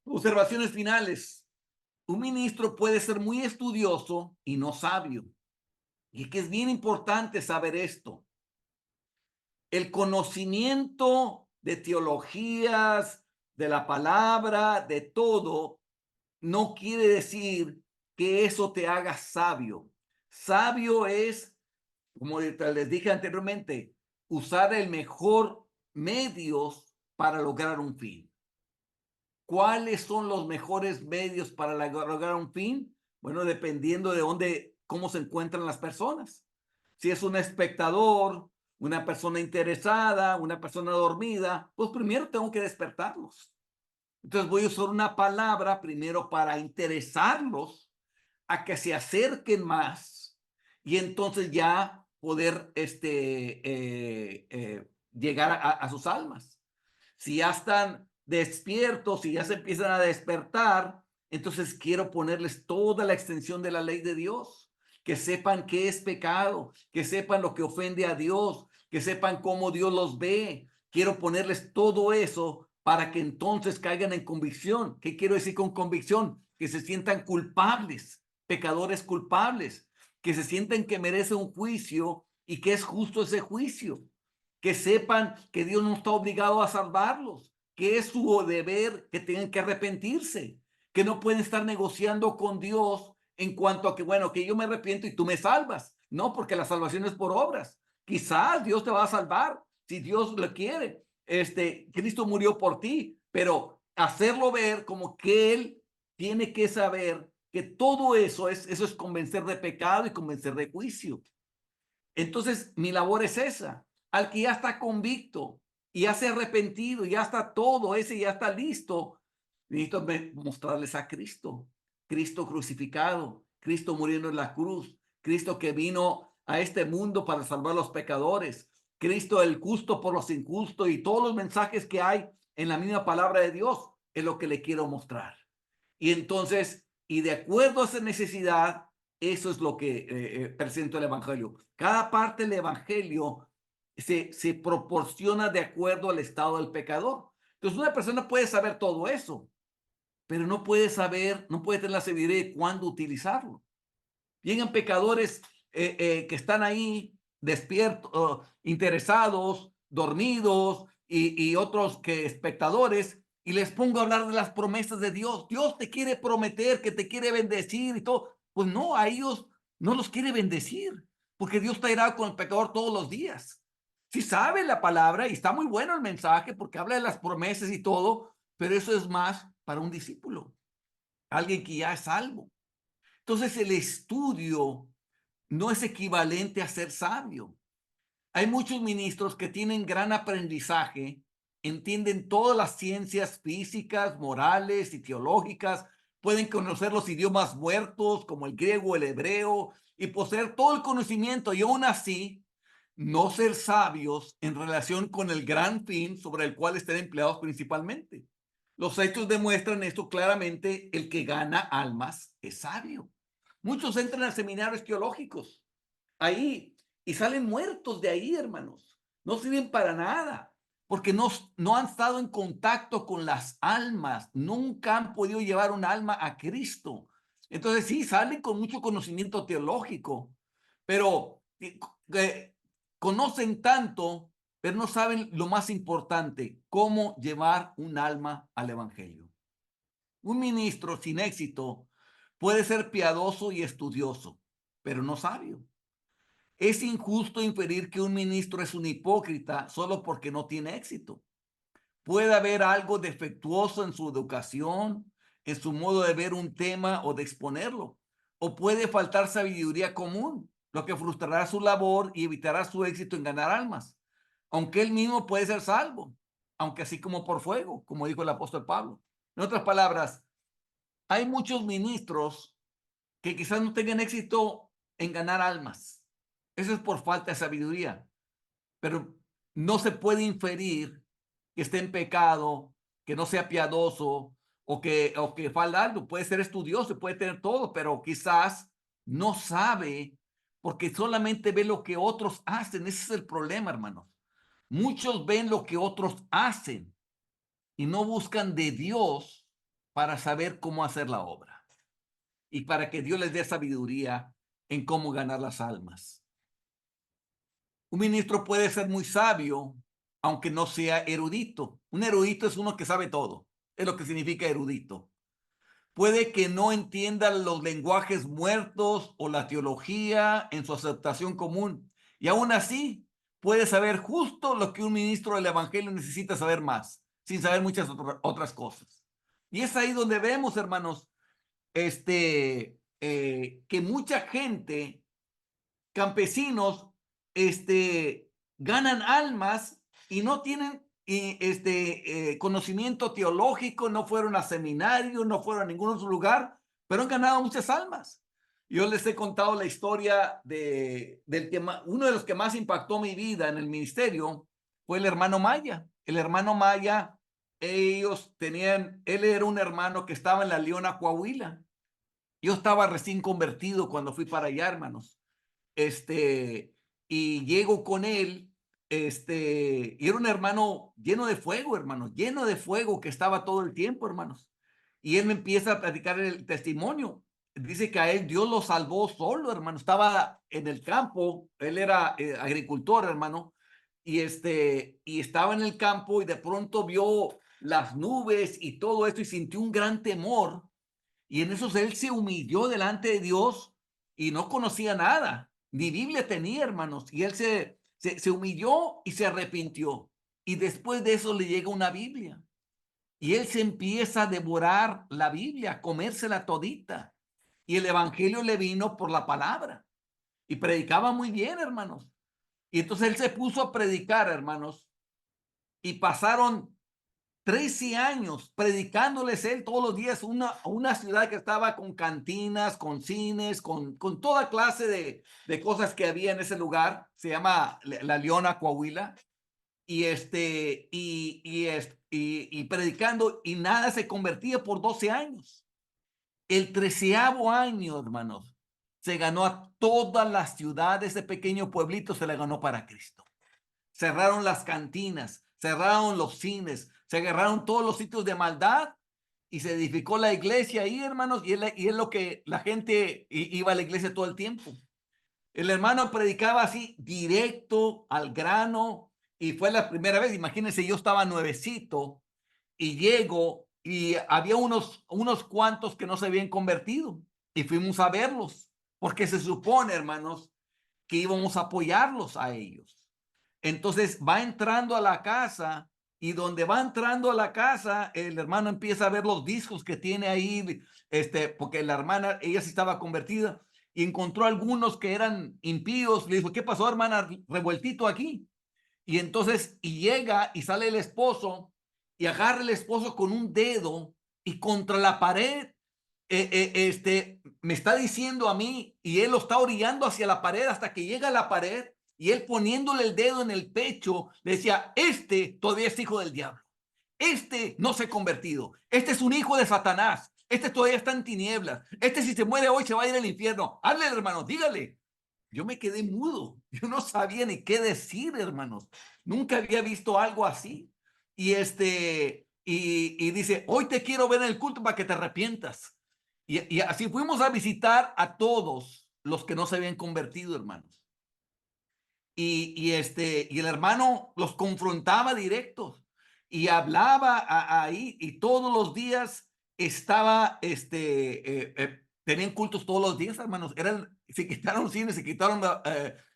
Observaciones finales. Un ministro puede ser muy estudioso y no sabio. Y es que es bien importante saber esto. El conocimiento de teologías, de la palabra, de todo, no quiere decir que eso te haga sabio. Sabio es, como les dije anteriormente, usar el mejor medios para lograr un fin. ¿Cuáles son los mejores medios para lograr un fin? Bueno, dependiendo de dónde, cómo se encuentran las personas. Si es un espectador, una persona interesada, una persona dormida, pues primero tengo que despertarlos. Entonces voy a usar una palabra primero para interesarlos a que se acerquen más y entonces ya poder llegar a sus almas. Si ya están despiertos, si ya se empiezan a despertar, entonces quiero ponerles toda la extensión de la ley de Dios, que sepan qué es pecado, que sepan lo que ofende a Dios, que sepan cómo Dios los ve. Quiero ponerles todo eso para que entonces caigan en convicción. ¿Qué quiero decir con convicción? Que se sientan culpables, pecadores culpables, que se sienten que merece un juicio y que es justo ese juicio, que sepan que Dios no está obligado a salvarlos, que es su deber, que tienen que arrepentirse, que no pueden estar negociando con Dios en cuanto a que, bueno, que yo me arrepiento y tú me salvas. No, porque la salvación es por obras. Quizás Dios te va a salvar si Dios lo quiere. Cristo murió por ti, pero hacerlo ver como que Él tiene que saber que todo eso es convencer de pecado y convencer de juicio. Entonces, mi labor es esa. Al que ya está convicto y ya se ha arrepentido, ya está todo, ese ya está listo, necesito mostrarles a Cristo, Cristo crucificado, Cristo muriendo en la cruz, Cristo que vino a este mundo para salvar a los pecadores, Cristo el justo por los injustos y todos los mensajes que hay en la misma palabra de Dios es lo que le quiero mostrar. Y entonces, y de acuerdo a esa necesidad, eso es lo que presenta el Evangelio. Cada parte del Evangelio se proporciona de acuerdo al estado del pecador. Entonces, una persona puede saber todo eso, pero no puede saber, no puede tener la sabiduría de cuándo utilizarlo. Llegan pecadores que están ahí despiertos, interesados, dormidos y otros que espectadores y les pongo a hablar de las promesas de Dios. Dios te quiere prometer, que te quiere bendecir y todo. Pues no, a ellos no los quiere bendecir porque Dios está irá con el pecador todos los días. Sí sabe la palabra y está muy bueno el mensaje porque habla de las promesas y todo, pero eso es más para un discípulo, alguien que ya es salvo. Entonces el estudio no es equivalente a ser sabio. Hay muchos ministros que tienen gran aprendizaje, entienden todas las ciencias físicas, morales y teológicas, pueden conocer los idiomas muertos como el griego, el hebreo y poseer todo el conocimiento y aún así no ser sabios en relación con el gran fin sobre el cual están empleados principalmente. Los hechos demuestran esto claramente, el que gana almas es sabio. Muchos entran a seminarios teológicos ahí y salen muertos de ahí, hermanos. No sirven para nada porque no han estado en contacto con las almas, nunca han podido llevar un alma a Cristo. Entonces sí, salen con mucho conocimiento teológico, pero conocen tanto, pero no saben lo más importante, cómo llevar un alma al Evangelio. Un ministro sin éxito puede ser piadoso y estudioso, pero no sabio. Es injusto inferir que un ministro es un hipócrita solo porque no tiene éxito. Puede haber algo defectuoso en su educación, en su modo de ver un tema o de exponerlo, o puede faltar sabiduría común, lo que frustrará su labor y evitará su éxito en ganar almas, aunque él mismo puede ser salvo, aunque así como por fuego, como dijo el apóstol Pablo. En otras palabras, hay muchos ministros que quizás no tengan éxito en ganar almas. Eso es por falta de sabiduría, pero no se puede inferir que esté en pecado, que no sea piadoso o que falta algo. Puede ser estudioso, puede tener todo, pero quizás no sabe porque solamente ve lo que otros hacen. Ese es el problema, hermanos. Muchos ven lo que otros hacen y no buscan de Dios para saber cómo hacer la obra y para que Dios les dé sabiduría en cómo ganar las almas. Un ministro puede ser muy sabio, aunque no sea erudito. Un erudito es uno que sabe todo. Es lo que significa erudito. Puede que no entienda los lenguajes muertos o la teología en su aceptación común. Y aún así, puede saber justo lo que un ministro del evangelio necesita saber más, sin saber muchas otras cosas. Y es ahí donde vemos, hermanos, que mucha gente, campesinos, ganan almas y no tienen conocimiento teológico, no fueron a seminario, no fueron a ningún otro lugar, pero han ganado muchas almas. Yo les he contado la historia uno de los que más impactó mi vida en el ministerio fue el hermano Maya. El hermano Maya, él era un hermano que estaba en la Leona, Coahuila. Yo estaba recién convertido cuando fui para allá, hermanos. Y llego con él, y era un hermano lleno de fuego, hermanos, lleno de fuego que estaba todo el tiempo, hermanos. Y él me empieza a platicar el testimonio. Dice que a él Dios lo salvó solo, hermano. Estaba en el campo, él era agricultor, hermano, y estaba en el campo y de pronto vio las nubes y todo esto y sintió un gran temor. Y en eso él se humilló delante de Dios y no conocía nada, ni Biblia tenía, hermanos. Y él se humilló y se arrepintió. Y después de eso le llega una Biblia. Y él se empieza a devorar la Biblia, a comérsela todita. Y el evangelio le vino por la palabra. Y predicaba muy bien, hermanos. Y entonces él se puso a predicar, hermanos. Y pasaron 13 años predicándoles él todos los días una ciudad que estaba con cantinas, con cines, con toda clase de cosas que había en ese lugar. Se llama La Leona, Coahuila. Y predicando y nada se convertía por 12 años. El 13º año, hermanos, se ganó a todas las ciudades, ese pequeño pueblito se le ganó para Cristo. Cerraron las cantinas, cerraron los cines, se agarraron todos los sitios de maldad y se edificó la iglesia ahí, hermanos, y es lo que la gente iba a la iglesia todo el tiempo. El hermano predicaba así, directo, al grano, y fue la primera vez. Imagínense, yo estaba nuevecito y llego y había unos cuantos que no se habían convertido y fuimos a verlos, porque se supone, hermanos, que íbamos a apoyarlos a ellos. Entonces va entrando a la casa y donde va entrando a la casa, el hermano empieza a ver los discos que tiene ahí, porque la hermana, ella sí estaba convertida y encontró algunos que eran impíos. Le dijo, ¿qué pasó, hermana? Revueltito aquí. Y entonces, y llega y sale el esposo y agarra el esposo con un dedo y contra la pared, me está diciendo a mí y él lo está orillando hacia la pared hasta que llega a la pared y él poniéndole el dedo en el pecho le decía, todavía es hijo del diablo, no se ha convertido, es un hijo de Satanás, todavía está en tinieblas, si se muere hoy se va a ir al infierno. Hable, hermano, dígale. Yo me quedé mudo, yo no sabía ni qué decir, hermanos, nunca había visto algo así. Y dice, hoy te quiero ver en el culto para que te arrepientas. Y así fuimos a visitar a todos los que no se habían convertido, hermanos. Y el hermano los confrontaba directos y hablaba ahí y todos los días estaba, tenían cultos todos los días, hermanos. Se quitaron cines, se quitaron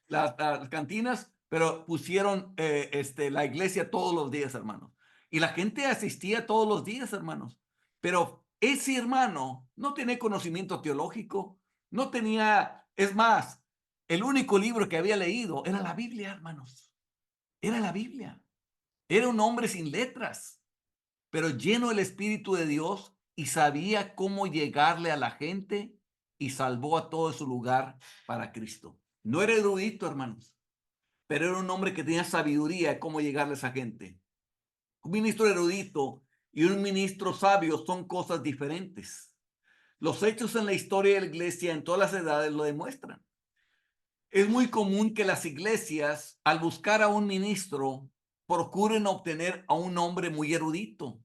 las cantinas, pero pusieron la iglesia todos los días, hermanos. Y la gente asistía todos los días, hermanos. Pero ese hermano no tenía conocimiento teológico, no tenía, es más, el único libro que había leído era la Biblia, hermanos. Era la Biblia. Era un hombre sin letras, pero lleno del Espíritu de Dios y sabía cómo llegarle a la gente y salvó a todo su lugar para Cristo. No era erudito, hermanos, pero era un hombre que tenía sabiduría de cómo llegarle a esa gente. Un ministro erudito y un ministro sabio son cosas diferentes. Los hechos en la historia de la iglesia en todas las edades lo demuestran. Es muy común que las iglesias, al buscar a un ministro, procuren obtener a un hombre muy erudito.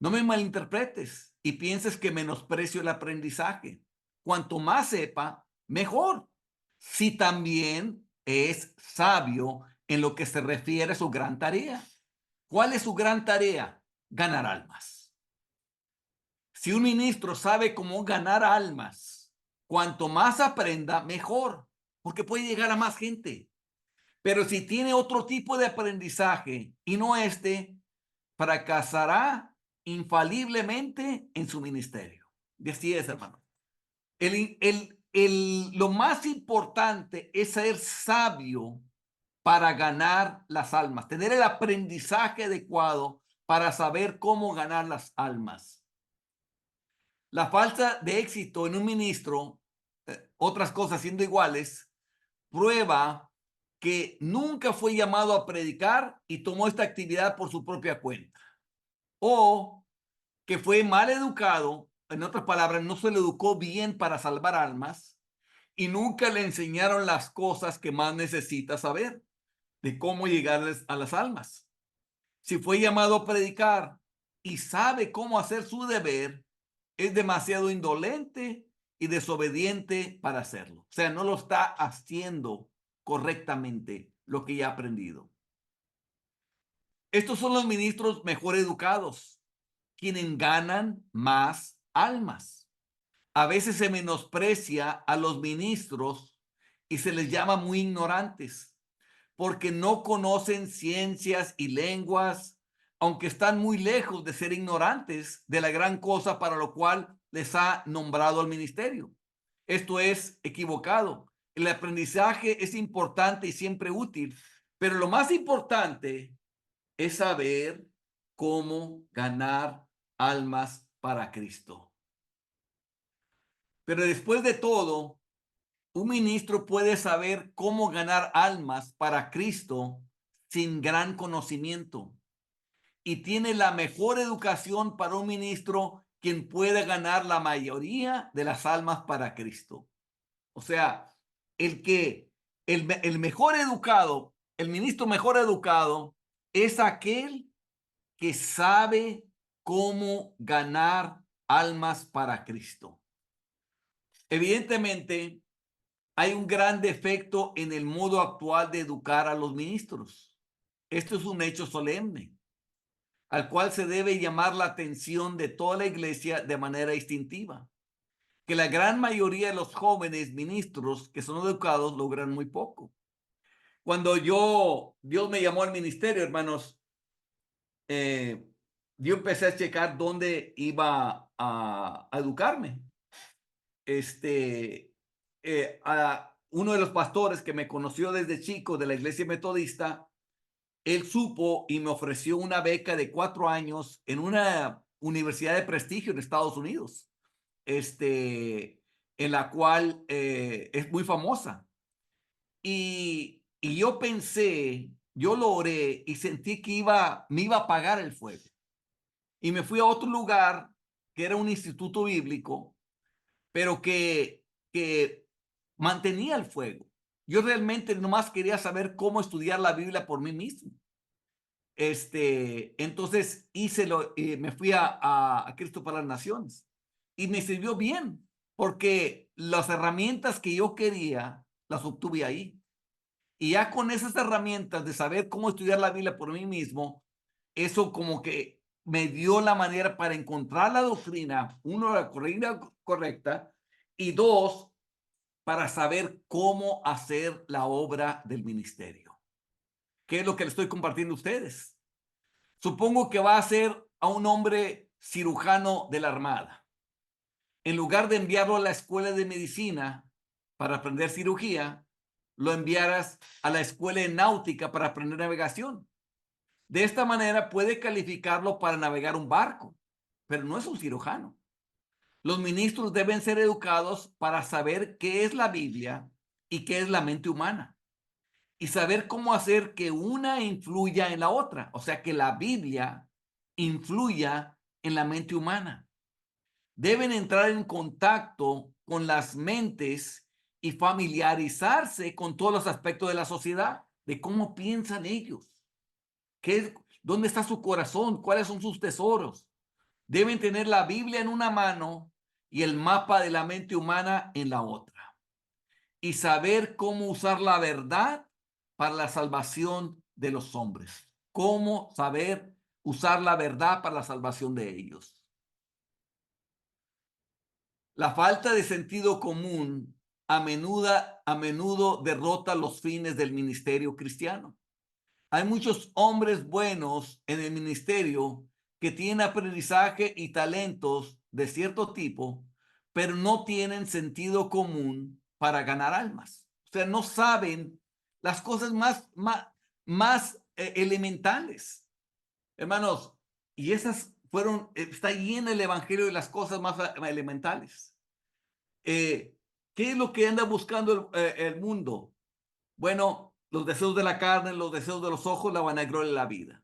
No me malinterpretes y pienses que menosprecio el aprendizaje. Cuanto más sepa, mejor. Si también es sabio en lo que se refiere a su gran tarea. ¿Cuál es su gran tarea? Ganar almas. Si un ministro sabe cómo ganar almas, cuanto más aprenda, mejor, porque puede llegar a más gente. Pero si tiene otro tipo de aprendizaje y no este, fracasará infaliblemente en su ministerio. Y así es, hermano. Lo más importante es ser sabio para ganar las almas, tener el aprendizaje adecuado para saber cómo ganar las almas. La falta de éxito en un ministro, otras cosas siendo iguales, prueba que nunca fue llamado a predicar y tomó esta actividad por su propia cuenta. O que fue mal educado, en otras palabras, no se le educó bien para salvar almas y nunca le enseñaron las cosas que más necesita saber de cómo llegarles a las almas. Si fue llamado a predicar y sabe cómo hacer su deber, es demasiado indolente y desobediente para hacerlo. O sea, no lo está haciendo correctamente lo que ya ha aprendido. Estos son los ministros mejor educados, quienes ganan más almas. A veces se menosprecia a los ministros y se les llama muy ignorantes porque no conocen ciencias y lenguas, aunque están muy lejos de ser ignorantes de la gran cosa para lo cual les ha nombrado al ministerio. Esto es equivocado. El aprendizaje es importante y siempre útil, pero lo más importante es saber cómo ganar almas para Cristo. Pero después de todo, un ministro puede saber cómo ganar almas para Cristo sin gran conocimiento y tiene la mejor educación para un ministro quien puede ganar la mayoría de las almas para Cristo. O sea, el mejor educado, el ministro mejor educado es aquel que sabe cómo ganar almas para Cristo. Evidentemente, hay un gran defecto en el modo actual de educar a los ministros. Esto es un hecho solemne, al cual se debe llamar la atención de toda la iglesia de manera instintiva, que la gran mayoría de los jóvenes ministros que son educados logran muy poco. Cuando Dios me llamó al ministerio, hermanos, yo empecé a checar dónde iba a educarme. Uno de los pastores que me conoció desde chico de la iglesia metodista, él supo y me ofreció una beca de 4 años en una universidad de prestigio en Estados Unidos, en la cual es muy famosa. Y yo pensé, yo lo oré y sentí que me iba a apagar el fuego. Y me fui a otro lugar que era un instituto bíblico, pero que mantenía el fuego. Yo realmente nomás quería saber cómo estudiar la Biblia por mí mismo. Entonces me fui a Cristo para las Naciones y me sirvió bien porque las herramientas que yo quería las obtuve ahí. Y ya con esas herramientas de saber cómo estudiar la Biblia por mí mismo, eso como que me dio la manera para encontrar la doctrina, uno, la doctrina correcta, y dos, para saber cómo hacer la obra del ministerio. ¿Qué es lo que le estoy compartiendo a ustedes? Supongo que va a ser a un hombre cirujano de la Armada. En lugar de enviarlo a la escuela de medicina para aprender cirugía, lo enviaras a la escuela de náutica para aprender navegación. De esta manera puede calificarlo para navegar un barco, pero no es un cirujano. Los ministros deben ser educados para saber qué es la Biblia y qué es la mente humana y saber cómo hacer que una influya en la otra, o sea, que la Biblia influya en la mente humana. Deben entrar en contacto con las mentes y familiarizarse con todos los aspectos de la sociedad, de cómo piensan ellos, dónde está su corazón, cuáles son sus tesoros. Deben tener la Biblia en una mano y el mapa de la mente humana en la otra. Y saber cómo usar la verdad para la salvación de los hombres. Cómo saber usar la verdad para la salvación de ellos. La falta de sentido común a menudo derrota los fines del ministerio cristiano. Hay muchos hombres buenos en el ministerio que tienen aprendizaje y talentos de cierto tipo, pero no tienen sentido común para ganar almas. O sea, no saben las cosas más elementales. Hermanos, y esas está lleno el evangelio de las cosas más elementales. ¿Qué es lo que anda buscando el mundo? Bueno, los deseos de la carne, los deseos de los ojos, la vanagloria de la vida.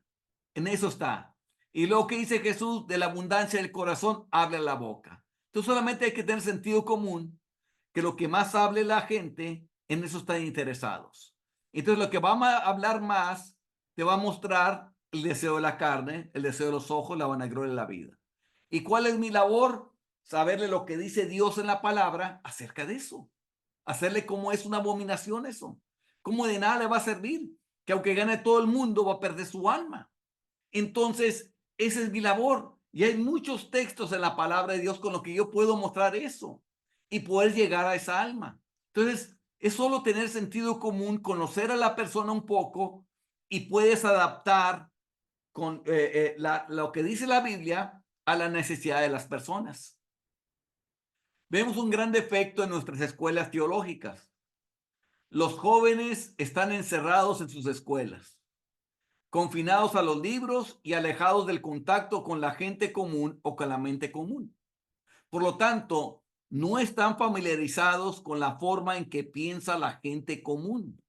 En eso está. Y lo que dice Jesús, de la abundancia del corazón, habla la boca. Entonces solamente hay que tener sentido común, que lo que más hable la gente, en eso están interesados. Entonces lo que vamos a hablar más, te va a mostrar el deseo de la carne, el deseo de los ojos, la vanagloria de la vida. ¿Y cuál es mi labor? Saberle lo que dice Dios en la palabra acerca de eso. Hacerle como es una abominación eso. ¿Cómo de nada le va a servir? Que aunque gane todo el mundo, va a perder su alma. Entonces, esa es mi labor. Y hay muchos textos en la palabra de Dios con los que yo puedo mostrar eso y poder llegar a esa alma. Entonces, es solo tener sentido común, conocer a la persona un poco y puedes adaptar lo que dice la Biblia a la necesidad de las personas. Vemos un gran defecto en nuestras escuelas teológicas. Los jóvenes están encerrados en sus escuelas, confinados a los libros y alejados del contacto con la gente común o con la mente común. Por lo tanto, no están familiarizados con la forma en que piensa la gente común.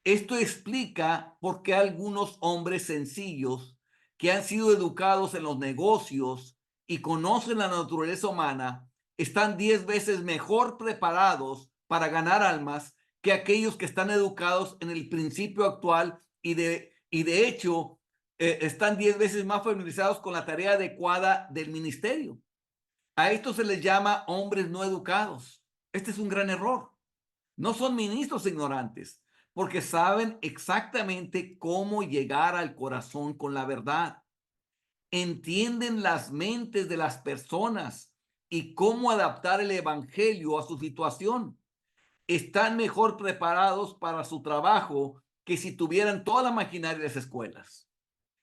Esto explica por qué algunos hombres sencillos que han sido educados en los negocios y conocen la naturaleza humana están 10 veces mejor preparados para ganar almas que aquellos que están educados en el principio actual y de hecho están 10 veces más familiarizados con la tarea adecuada del ministerio. A esto se les llama hombres no educados. Este es un gran error. No son ministros ignorantes, porque saben exactamente cómo llegar al corazón con la verdad. Entienden las mentes de las personas y cómo adaptar el evangelio a su situación. Están mejor preparados para su trabajo que si tuvieran toda la maquinaria de las escuelas.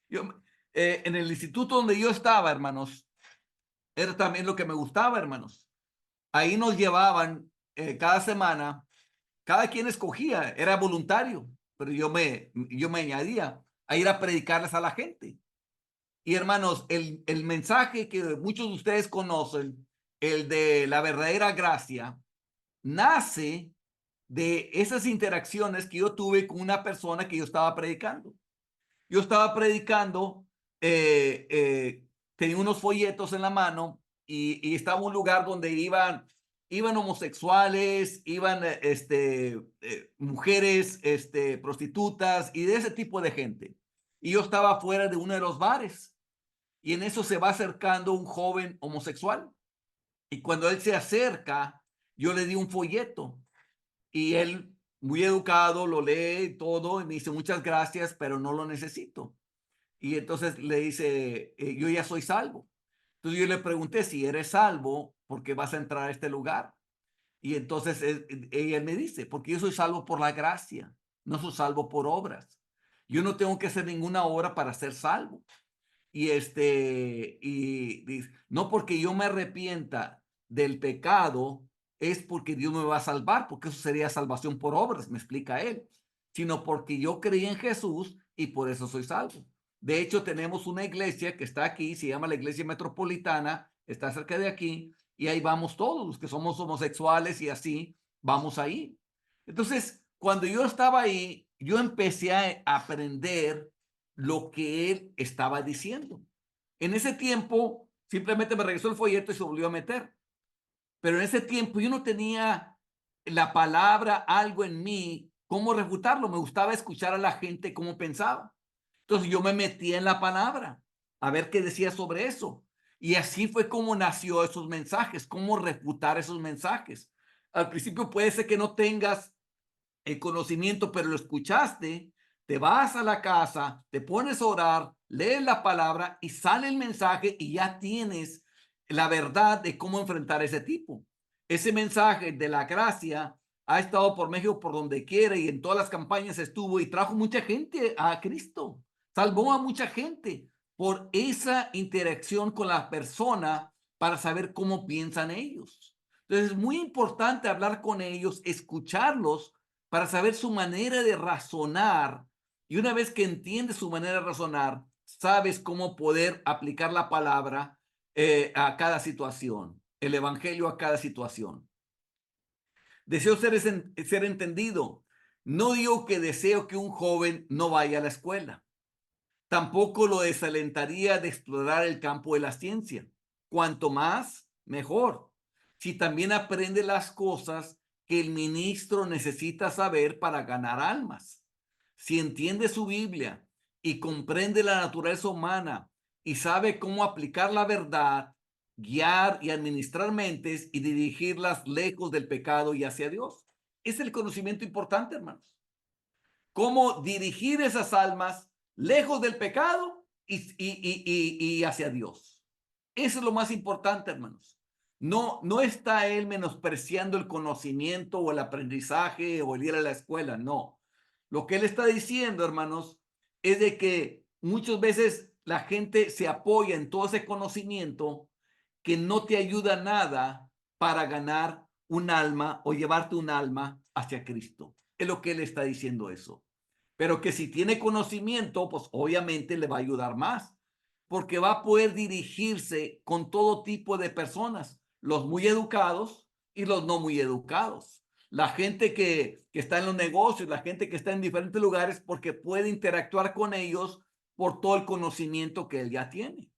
En el instituto donde yo estaba, hermanos, era también lo que me gustaba, hermanos. Ahí nos llevaban cada semana. Cada quien escogía, era voluntario, pero yo me añadía a ir a predicarles a la gente. Y hermanos, el mensaje que muchos de ustedes conocen, el de la verdadera gracia, nace de esas interacciones que yo tuve con una persona que yo estaba predicando. Yo estaba predicando, tenía unos folletos en la mano y estaba en un lugar donde iban homosexuales, iban mujeres prostitutas y de ese tipo de gente. Y yo estaba fuera de uno de los bares y en eso se va acercando un joven homosexual. Y cuando él se acerca, yo le di un folleto y él, muy educado, lo lee todo y me dice muchas gracias, pero no lo necesito. Y entonces le dice, yo ya soy salvo. Entonces yo le pregunté si eres salvo, ¿por qué vas a entrar a este lugar? Y entonces él me dice, porque yo soy salvo por la gracia, no soy salvo por obras. Yo no tengo que hacer ninguna obra para ser salvo. Y dice, no porque yo me arrepienta del pecado, es porque Dios me va a salvar, porque eso sería salvación por obras, me explica él, sino porque yo creí en Jesús y por eso soy salvo. De hecho, tenemos una iglesia que está aquí, se llama la Iglesia Metropolitana, está cerca de aquí, y ahí vamos todos los que somos homosexuales y así, vamos ahí. Entonces, cuando yo estaba ahí, yo empecé a aprender lo que él estaba diciendo. En ese tiempo, simplemente me regresó el folleto y se volvió a meter. Pero en ese tiempo yo no tenía la palabra, algo en mí, cómo refutarlo. Me gustaba escuchar a la gente cómo pensaba. Entonces yo me metía en la palabra a ver qué decía sobre eso. Y así fue como nació esos mensajes, cómo refutar esos mensajes. Al principio puede ser que no tengas el conocimiento, pero lo escuchaste, te vas a la casa, te pones a orar, lees la palabra y sale el mensaje y ya tienes la verdad de cómo enfrentar ese tipo. Ese mensaje de la gracia ha estado por México por donde quiera y en todas las campañas estuvo y trajo mucha gente a Cristo. Salvó a mucha gente por esa interacción con la persona para saber cómo piensan ellos. Entonces es muy importante hablar con ellos, escucharlos para saber su manera de razonar. Y una vez que entiendes su manera de razonar, sabes cómo poder aplicar la palabra a cada situación, el evangelio a cada situación. Deseo ser entendido. No digo que deseo que un joven no vaya a la escuela. Tampoco lo desalentaría de explorar el campo de la ciencia. Cuanto más, mejor. Si también aprende las cosas que el ministro necesita saber para ganar almas. Si entiende su Biblia y comprende la naturaleza humana y sabe cómo aplicar la verdad, guiar y administrar mentes y dirigirlas lejos del pecado y hacia Dios. Es el conocimiento importante, hermanos. Cómo dirigir esas almas lejos del pecado y hacia Dios. Eso es lo más importante, hermanos. No está él menospreciando el conocimiento o el aprendizaje o el ir a la escuela, no. Lo que él está diciendo, hermanos, es de que muchas veces la gente se apoya en todo ese conocimiento que no te ayuda nada para ganar un alma o llevarte un alma hacia Cristo. Es lo que él está diciendo eso. Pero que si tiene conocimiento, pues obviamente le va a ayudar más, porque va a poder dirigirse con todo tipo de personas, los muy educados y los no muy educados. La gente que está en los negocios, la gente que está en diferentes lugares, porque puede interactuar con ellos por todo el conocimiento que él ya tiene.